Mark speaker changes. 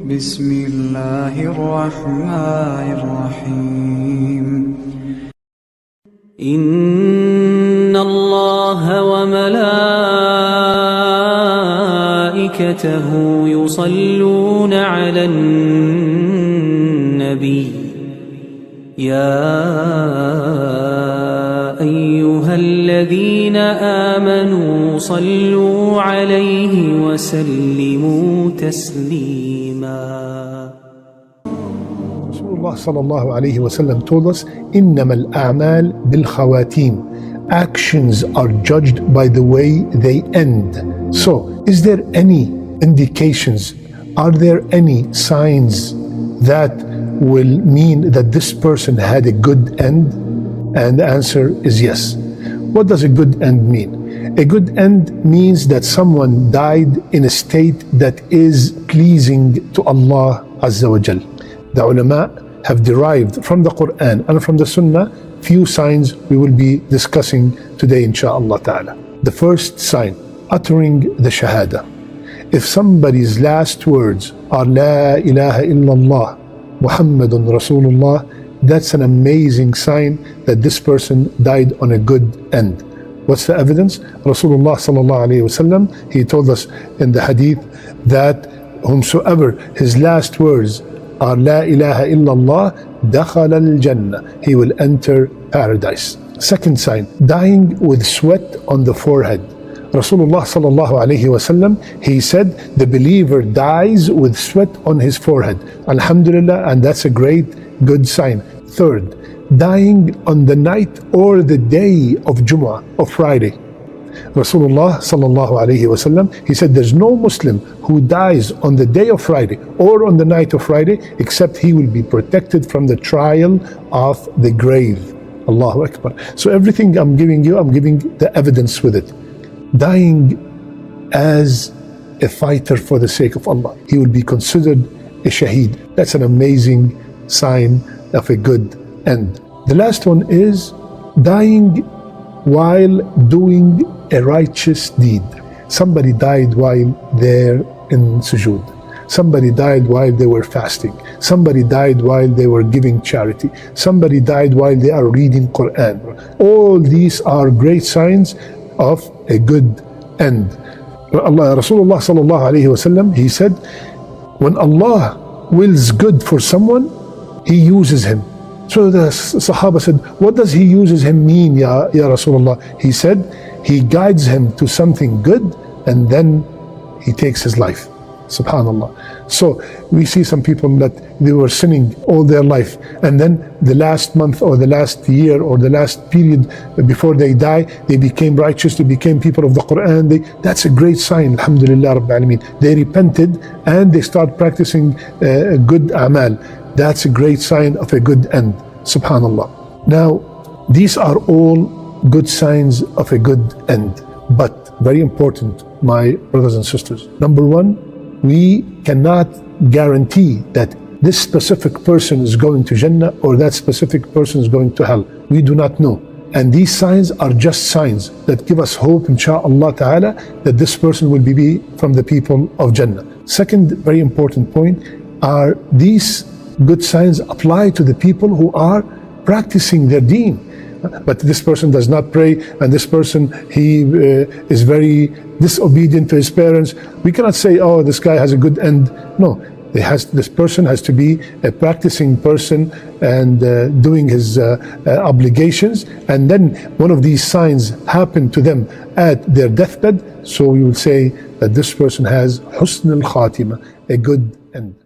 Speaker 1: بسم الله الرحمن الرحيم
Speaker 2: إن الله وملائكته يصلون على النبي يا أيها الذين آمنوا صلوا عليه وسلموا تسليما.
Speaker 3: Rasulullah sallallahu alayhi wa sallam told us, إِنَّمَا الْأَعْمَالِ بِالْخَوَاتِيمِ. Actions are judged by the way they end. So, is there any indications? Are there any signs that will mean that this person had a good end? And the answer is yes. What does a good end mean? A good end means that someone died in a state that is pleasing to Allah Azza wa Jal. The ulama have derived from the Quran and from the Sunnah few signs we will be discussing today insha'Allah ta'ala. The first sign, uttering the shahada. If somebody's last words are La ilaha illallah Muhammadun Rasulullah, that's an amazing sign that this person died on a good end. What's the evidence? Rasulullah sallallahu alayhi wa sallam, he told us in the hadith that whomsoever his last words are La ilaha illallah dakhala al-jannah, he will enter paradise. Second sign, dying with sweat on the forehead. Rasulullah sallallahu alayhi wa sallam, he said the believer dies with sweat on his forehead. Alhamdulillah, and that's a great good sign. Third, dying on the night or the day of Jumu'ah, of Friday. Rasulullah sallallahu alayhi wa sallam, he said there's no Muslim who dies on the day of Friday or on the night of Friday except he will be protected from the trial of the grave. Allahu Akbar. So everything I'm giving you, I'm giving the evidence with it. Dying as a fighter for the sake of Allah, he will be considered a shaheed. That's an amazing sign of a good end. The last one is dying while doing a righteous deed. Somebody died while they're in sujood. Somebody died while they were fasting. Somebody died while they were giving charity. Somebody died while they are reading Quran. All these are great signs of a good end. Rasulullah sallallahu alayhi wa sallam, he said, when Allah wills good for someone, he uses him. So the Sahaba said, what does he uses him mean, Ya Rasulullah? He said, he guides him to something good and then he takes his life. Subhanallah. So we see some people that they were sinning all their life, and then the last month or the last year or the last period before they die, they became righteous, they became people of the Quran. That's a great sign, alhamdulillah Rabbil Alameen. They repented and they start practicing good amal. That's a great sign of a good end. Subhanallah. Now, these are all good signs of a good end. But very important, my brothers and sisters. Number one, we cannot guarantee that this specific person is going to Jannah or that specific person is going to hell. We do not know. And these signs are just signs that give us hope, insha'Allah ta'ala, that this person will be from the people of Jannah. Second very important point are these good signs apply to the people who are practicing their deen. But this person does not pray, and this person, he is very disobedient to his parents. We cannot say, oh, this guy has a good end. No, this person has to be a practicing person and doing his obligations, and then one of these signs happen to them at their deathbed, so we will say that this person has husn al-khatima, a good end.